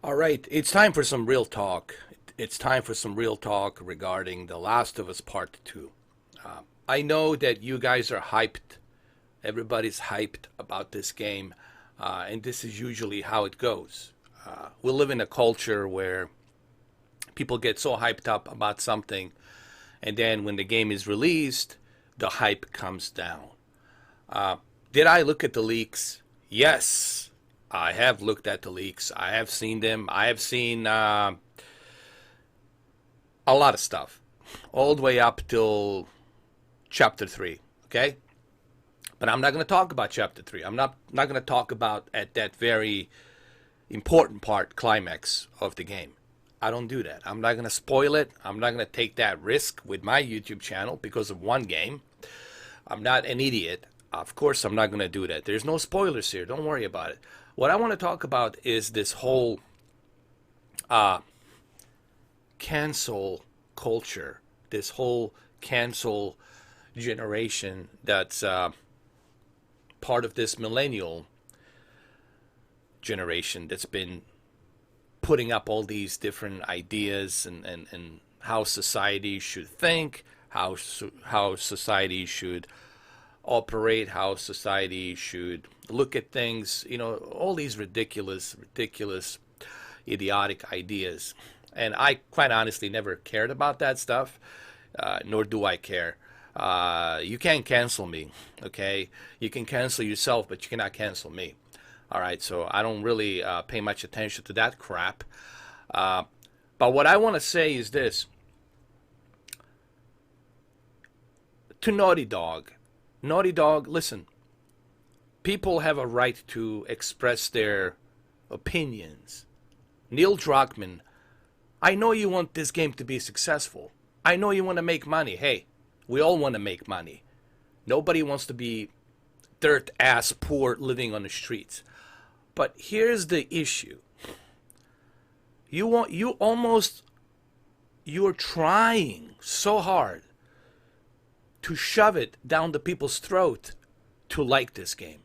All right, it's time for some real talk. It's time for some real talk regarding The Last of Us Part 2. I know that you guys are hyped. Everybody's hyped about this game, and this is usually how it goes. We live in a culture where people get so hyped up about something, and then when the game is released, the hype comes down. Did I look at the leaks? Yes, I have looked at the leaks. I have seen them. I have seen a lot of stuff, all the way up till chapter 3. Okay, but I'm not going to talk about chapter 3. I'm not going to talk about at that very important part, climax of the game. I don't do that. I'm not going to spoil it. I'm not going to take that risk with my YouTube channel because of one game. I'm not an idiot. Of course, I'm not going to do that. There's no spoilers here. Don't worry about it. What I want to talk about is this whole cancel culture, this whole cancel generation that's part of this millennial generation that's been putting up all these different ideas and how society should think, how society should operate, how society should look at things, all these ridiculous, idiotic ideas. And I quite honestly never cared about that stuff, nor do I care. You can't cancel me, okay? You can cancel yourself, but you cannot cancel me. All right, so I don't really pay much attention to that crap. But what I want to say is this. To Naughty Dog, listen, people have a right to express their opinions. Neil Druckmann, I know you want this game to be successful. I know you want to make money. Hey, we all want to make money. Nobody wants to be dirt-ass poor living on the streets. But here's the issue. You're trying so hard to shove it down the people's throat to like this game.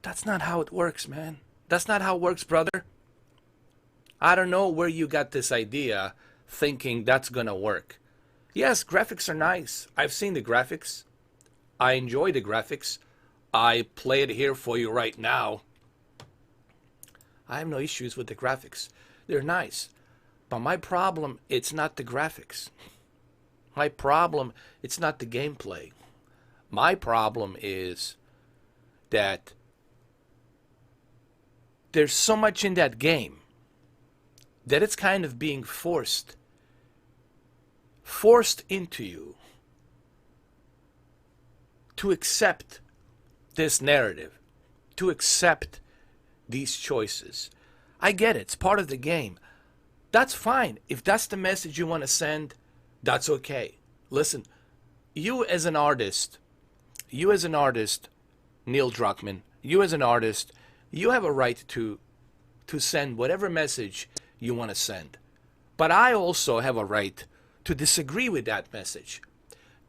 That's not how it works, man. That's not how it works, brother. I don't know where you got this idea thinking that's gonna work. Yes, graphics are nice. I've seen the graphics. I enjoy the graphics. I play it here for you right now. I have no issues with the graphics. They're nice. But my problem, it's not the graphics. My problem, it's not the gameplay. My problem is that there's so much in that game that it's kind of being forced into you to accept this narrative, to accept these choices. I get it. It's part of the game. That's fine. If that's the message you want to send, that's okay. Listen, you as an artist, Neil Druckmann, you as an artist, you have a right to send whatever message you want to send. But I also have a right to disagree with that message.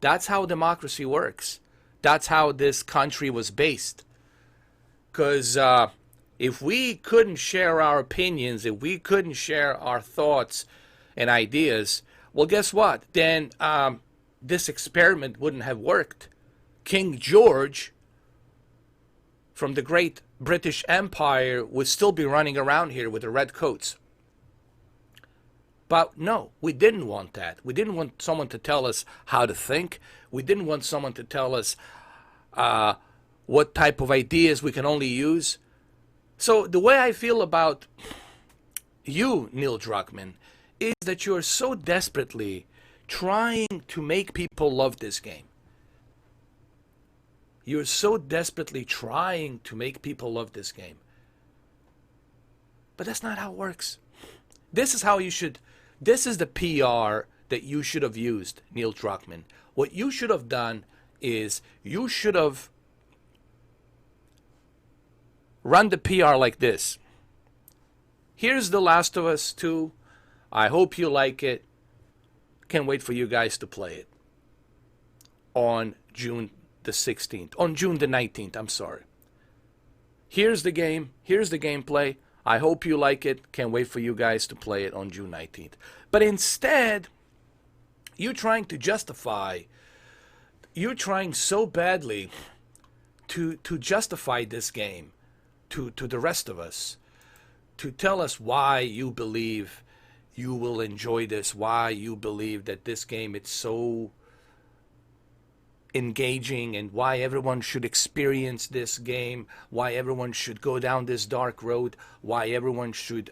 That's how democracy works. That's how this country was based. Because if we couldn't share our opinions, if we couldn't share our thoughts and ideas, well, guess what? Then this experiment wouldn't have worked. King George from the great British Empire would still be running around here with the red coats. But no, we didn't want that. We didn't want someone to tell us how to think. We didn't want someone to tell us what type of ideas we can only use. So the way I feel about you, Neil Druckmann, is that you're so desperately trying to make people love this game. You're so desperately trying to make people love this game. But that's not how it works. This is the PR that you should have used, Neil Druckmann. What you should have done is you should have run the PR like this. Here's The Last of Us 2. I hope you like it. Can't wait for you guys to play it on June the 16th. On June the 19th, I'm sorry. Here's the game. Here's the gameplay. I hope you like it. Can't wait for you guys to play it on June 19th. But instead, you're trying to justify, you're trying so badly to justify this game to the rest of us, to tell us why you believe you will enjoy this, why you believe that this game it's so engaging, and why everyone should experience this game, why everyone should go down this dark road, why everyone should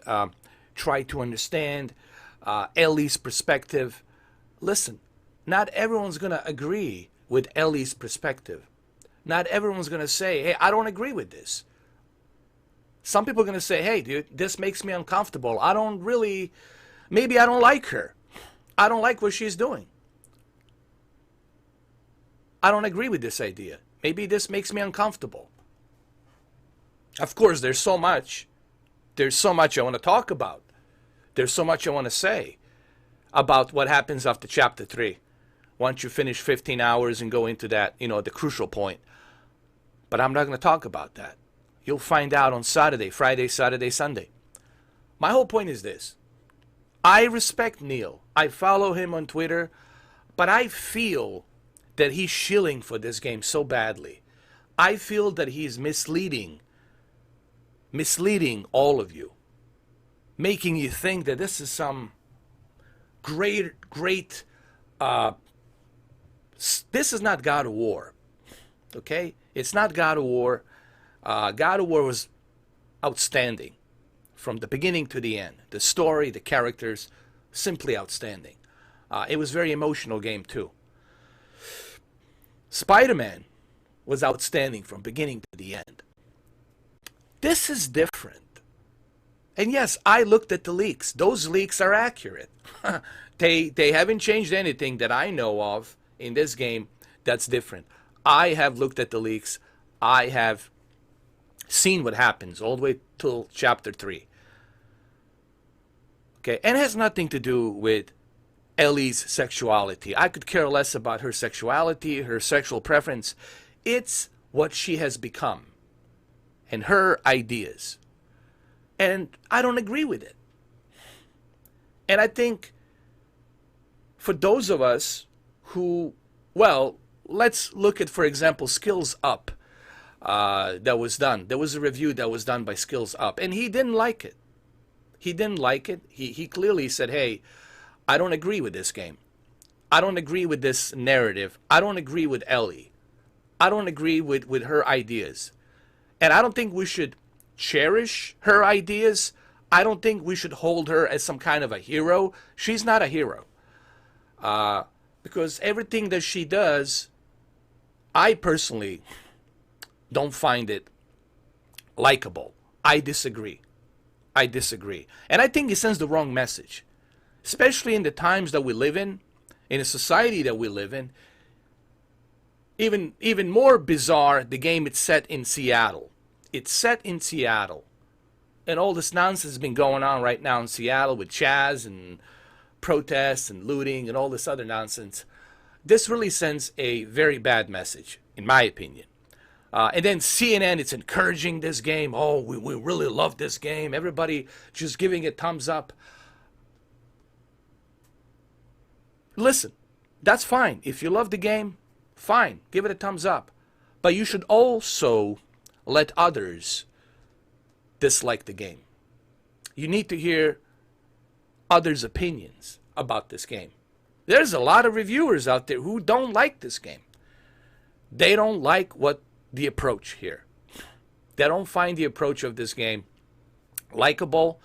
try to understand Ellie's perspective. Listen, not everyone's going to agree with Ellie's perspective. Not everyone's going to say, hey, I don't agree with this. Some people are going to say, hey, dude, this makes me uncomfortable. I don't really, maybe I don't like her. I don't like what she's doing. I don't agree with this idea. Maybe this makes me uncomfortable. Of course, there's so much. There's so much I want to talk about. There's so much I want to say about what happens after Chapter 3. Once you finish 15 hours and go into that, the crucial point. But I'm not going to talk about that. You'll find out on Saturday, Friday, Saturday, Sunday. My whole point is this. I respect Neil. I follow him on Twitter. But I feel that he's shilling for this game so badly. I feel that he's misleading all of you. Making you think that this is some great, this is not God of War. Okay? It's not God of War. God of War was outstanding from the beginning to the end. The story, the characters, simply outstanding. It was a very emotional game too. Spider-Man was outstanding from beginning to the end. This is different. And yes, I looked at the leaks. Those leaks are accurate. They haven't changed anything that I know of in this game that's different. I have looked at the leaks. I have seen what happens all the way till Chapter 3. Okay, and it has nothing to do with Ellie's sexuality. I could care less about her sexuality, her sexual preference. It's what she has become and her ideas. And I don't agree with it. And I think for those of us who, well, let's look at, for example, Skills Up that was done. There was a review that was done by Skills Up, and he didn't like it. He didn't like it. He clearly said, hey, I don't agree with this game. I don't agree with this narrative. I don't agree with Ellie. I don't agree with her ideas. And I don't think we should cherish her ideas. I don't think we should hold her as some kind of a hero. She's not a hero. Because everything that she does, I personally don't find it likable. I disagree. And I think it sends the wrong message. Especially in the times that we live in a society that we live in. Even more bizarre, the game it's set in Seattle. It's set in Seattle. And all this nonsense has been going on right now in Seattle with Chaz and protests and looting and all this other nonsense. This really sends a very bad message, in my opinion. And then CNN, it's encouraging this game. Oh, we really love this game. Everybody just giving it thumbs up. Listen, that's fine. If you love the game, fine. Give it a thumbs up. But you should also let others dislike the game. You need to hear others' opinions about this game. There's a lot of reviewers out there who don't like this game. They don't like the approach here. They don't find the approach of this game likable.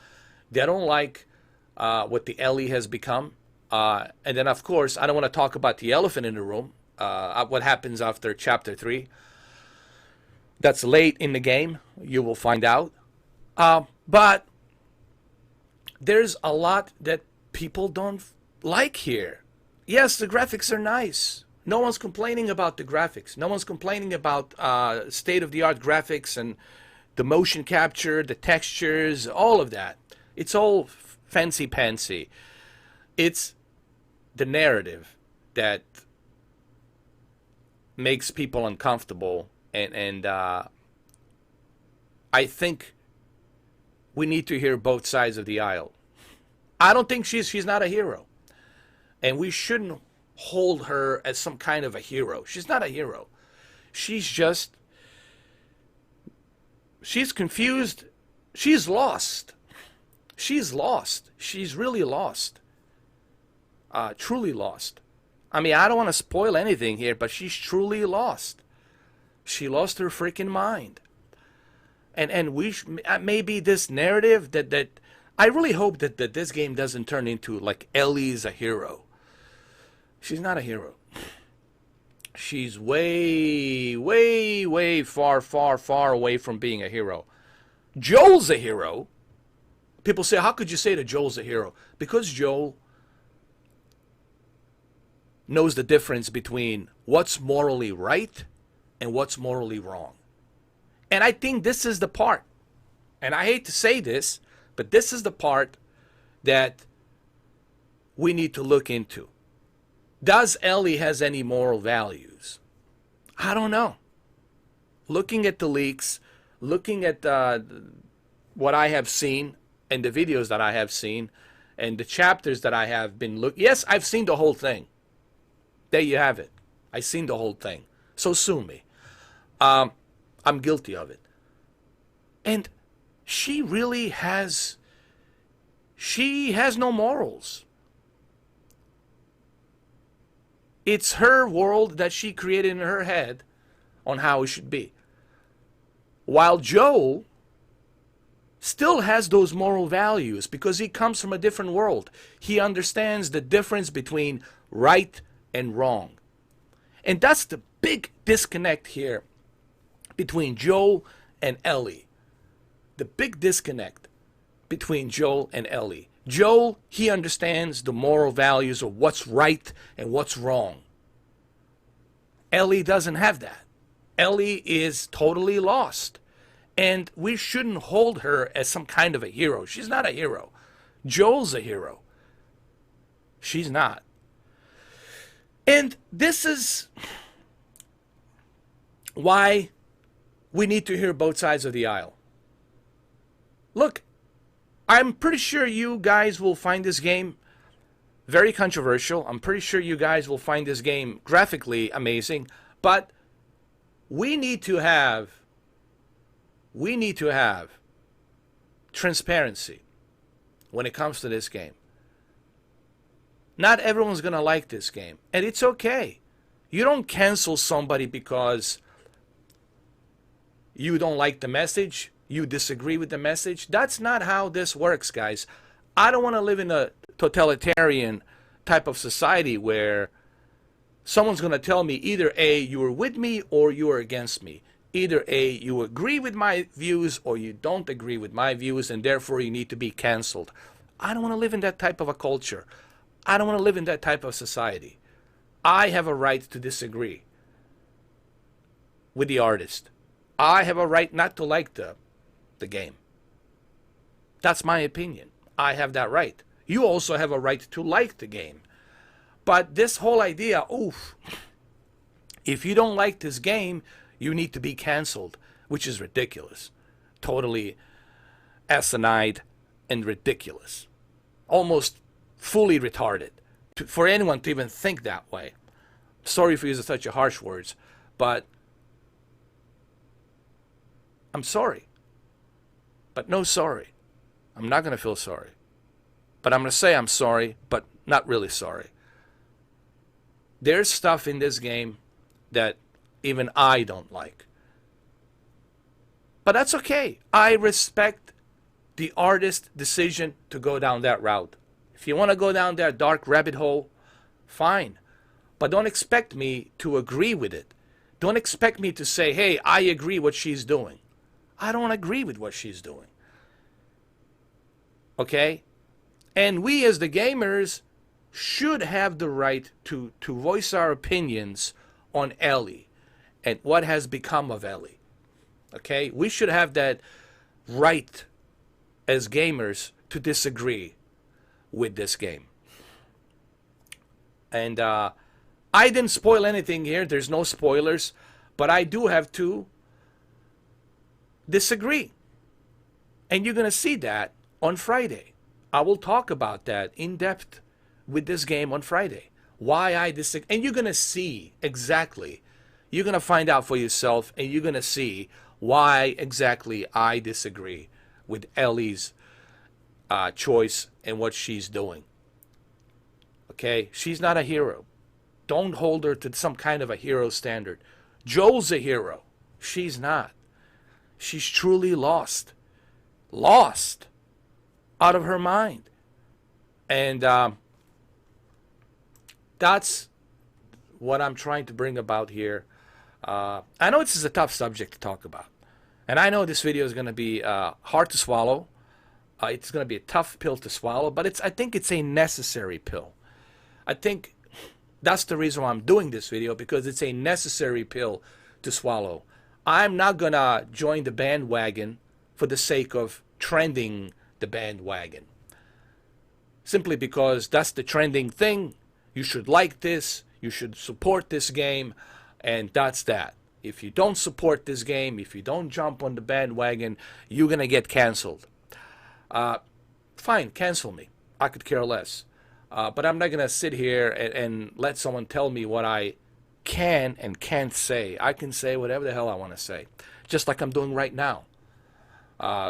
They don't like what the Ellie has become. And then, of course, I don't want to talk about the elephant in the room, what happens after Chapter 3. That's late in the game. You will find out. But there's a lot that people don't like here. Yes, the graphics are nice. No one's complaining about the graphics. No one's complaining about state-of-the-art graphics and the motion capture, the textures, all of that. It's all fancy-pantsy. It's the narrative that makes people uncomfortable. And I think we need to hear both sides of the aisle. I don't think she's not a hero. And we shouldn't hold her as some kind of a hero. She's not a hero. She's confused. She's lost. She's lost. She's really lost. Truly lost. I mean, I don't want to spoil anything here, but she's truly lost. She lost her freaking mind. And we maybe this narrative that I really hope that this game doesn't turn into like Ellie's a hero. She's not a hero. She's way, way, way far, far, far away from being a hero. Joel's a hero. People say, how could you say that Joel's a hero? Because Joel knows the difference between what's morally right and what's morally wrong. And I think this is the part, and I hate to say this, but this is the part that we need to look into. Does Ellie has any moral values? I don't know. Looking at the leaks, looking at what I have seen and the videos that I have seen and the chapters that I have been yes, I've seen the whole thing. There you have it. I've seen the whole thing. So sue me. I'm guilty of it. And she really has no morals. It's her world that she created in her head on how it should be. While Joel still has those moral values because he comes from a different world. He understands the difference between right and wrong. And that's the big disconnect here between Joel and Ellie. The big disconnect between Joel and Ellie. Joel, he understands the moral values of what's right and what's wrong. Ellie doesn't have that. Ellie is totally lost. And we shouldn't hold her as some kind of a hero. She's not a hero. Joel's a hero. She's not. And this is why we need to hear both sides of the aisle. Look, I'm pretty sure you guys will find this game very controversial. I'm pretty sure you guys will find this game graphically amazing. But we need to have transparency when it comes to this game. Not everyone's going to like this game. And it's okay. You don't cancel somebody because you don't like the message, you disagree with the message. That's not how this works, guys. I don't want to live in a totalitarian type of society where someone's going to tell me either A, you are with me or you are against me. Either A, you agree with my views or you don't agree with my views and therefore you need to be canceled. I don't want to live in that type of a culture. I don't want to live in that type of society. I have a right to disagree with the artist. I have a right not to like the game. That's my opinion. I have that right. You also have a right to like the game. But this whole idea, if you don't like this game, you need to be canceled, which is ridiculous. Totally asinine and ridiculous. Almost fully retarded for anyone to even think that way. Sorry for using such a harsh words, but I'm sorry. But no sorry. I'm not going to feel sorry. But I'm going to say I'm sorry, but not really sorry. There's stuff in this game that even I don't like. But that's okay. I respect the artist's decision to go down that route. If you want to go down that dark rabbit hole, fine. But don't expect me to agree with it. Don't expect me to say, hey, I agree what she's doing. I don't agree with what she's doing. Okay? And we as the gamers should have the right to voice our opinions on Ellie and what has become of Ellie. Okay? We should have that right as gamers to disagree with this game. And I didn't spoil anything here. There's no spoilers. But I do have to disagree. And you're going to see that on Friday. I will talk about that in depth with this game on Friday. Why I disagree. And you're going to see exactly. You're going to find out for yourself, and you're going to see why exactly I disagree with Ellie's choice and what she's doing. Okay? She's not a hero. Don't hold her to some kind of a hero standard. Joel's a hero. She's not. She's truly lost. Lost. Out of her mind. And that's what I'm trying to bring about here. I know this is a tough subject to talk about. And I know this video is going to be hard to swallow. It's going to be a tough pill to swallow, but I think it's a necessary pill. I think that's the reason why I'm doing this video, because it's a necessary pill to swallow. I'm not going to join the bandwagon for the sake of trending the bandwagon. Simply because that's the trending thing. You should like this. You should support this game. And that's that. If you don't support this game, if you don't jump on the bandwagon, you're going to get canceled. Fine, cancel me. I could care less. But I'm not going to sit here and let someone tell me what I can and can't say. I can say whatever the hell I want to say. Just like I'm doing right now.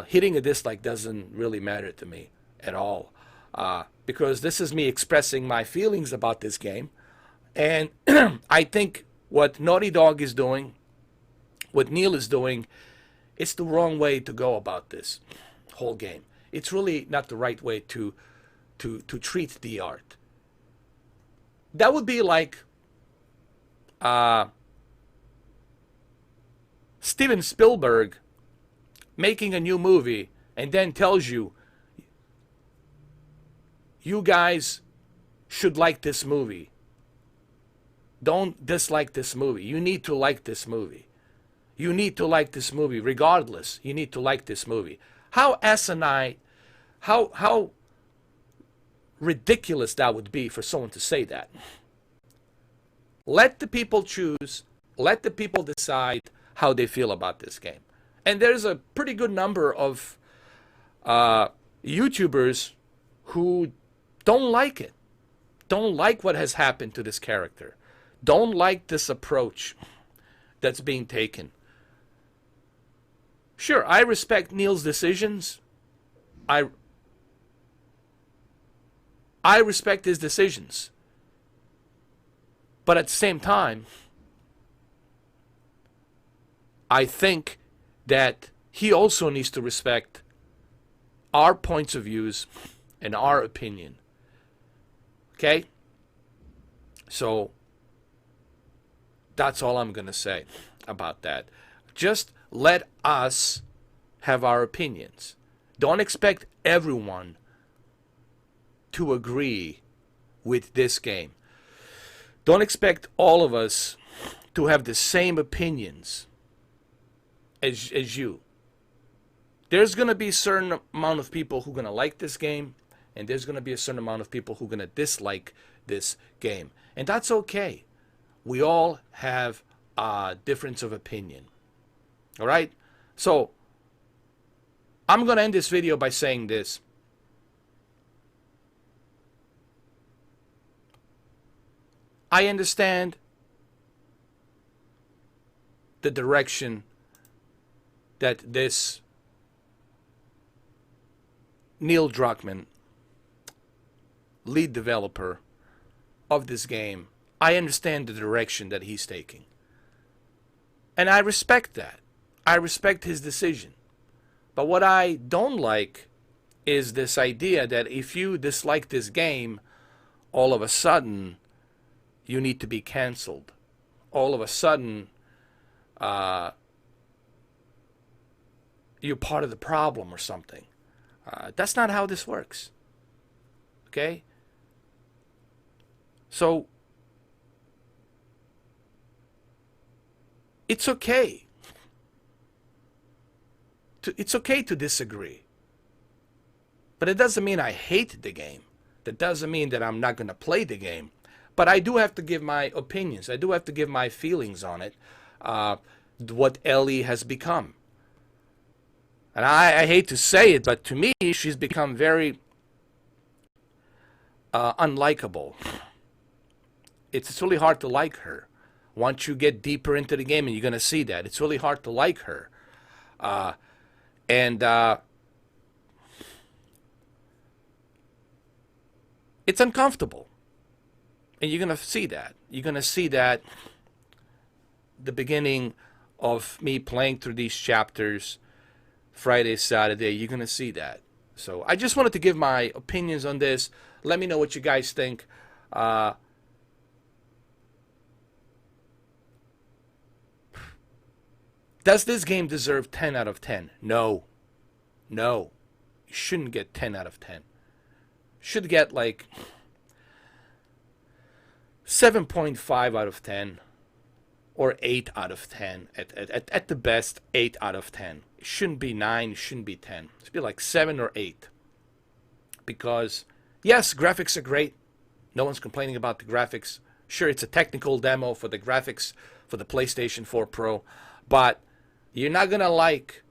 Hitting a dislike doesn't really matter to me at all. Because this is me expressing my feelings about this game. And I think what Naughty Dog is doing, what Neil is doing, it's the wrong way to go about this whole game. It's really not the right way to treat the art. That would be like Steven Spielberg making a new movie and then tells you, you guys should like this movie. Don't dislike this movie. You need to like this movie. You need to like this movie. Regardless, you need to like this movie. How asinine, how ridiculous that would be for someone to say that. Let the people choose. Let the people decide how they feel about this game. And there's a pretty good number of YouTubers who don't like it. Don't like what has happened to this character. Don't like this approach that's being taken. Sure, I respect Neil's decisions. I respect his decisions. But at the same time, I think that he also needs to respect our points of views and our opinion. Okay? So, that's all I'm going to say about that. Just let us have our opinions. Don't expect everyone to agree with this game. Don't expect all of us to have the same opinions as you. There's going to be a certain amount of people who are going to like this game, and there's going to be a certain amount of people who are going to dislike this game. And that's okay. We all have a difference of opinion. All right? So, I'm going to end this video by saying this. I understand the direction that this Neil Druckmann, lead developer of this game, I understand the direction that he's taking. And I respect that. I respect his decision. But what I don't like is this idea that if you dislike this game, all of a sudden you need to be canceled. All of a sudden you're part of the problem or something. That's not how this works. Okay? So, it's okay. It's okay to disagree. But it doesn't mean I hate the game. That doesn't mean that I'm not going to play the game. But I do have to give my opinions. I do have to give my feelings on it. What Ellie has become. And I hate to say it, but to me, she's become very unlikable. It's really hard to like her. Once you get deeper into the game, and you're going to see that, it's really hard to like her. And it's uncomfortable. And you're going to see that. You're going to see that the beginning of me playing through these chapters, Friday, Saturday, you're going to see that. So I just wanted to give my opinions on this. Let me know what you guys think. Does this game deserve 10 out of 10? No. No. You shouldn't get 10 out of 10. Should get like 7.5 out of 10 or 8 out of 10. At the best, 8 out of 10. It shouldn't be 9, it shouldn't be 10. It should be like 7 or 8. Because, yes, graphics are great. No one's complaining about the graphics. Sure, it's a technical demo for the graphics for the PlayStation 4 Pro. But you're not going to like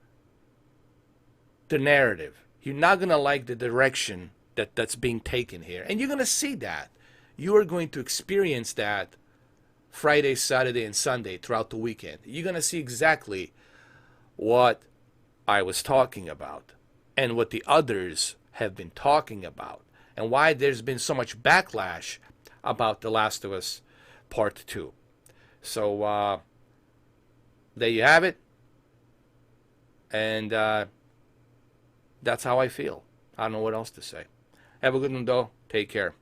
the narrative. You're not going to like the direction that's being taken here. And you're going to see that. You are going to experience that Friday, Saturday, and Sunday throughout the weekend. You're going to see exactly what I was talking about and what the others have been talking about and why there's been so much backlash about The Last of Us Part 2. So there you have it. And that's how I feel. I don't know what else to say. Have a good one, though. Take care.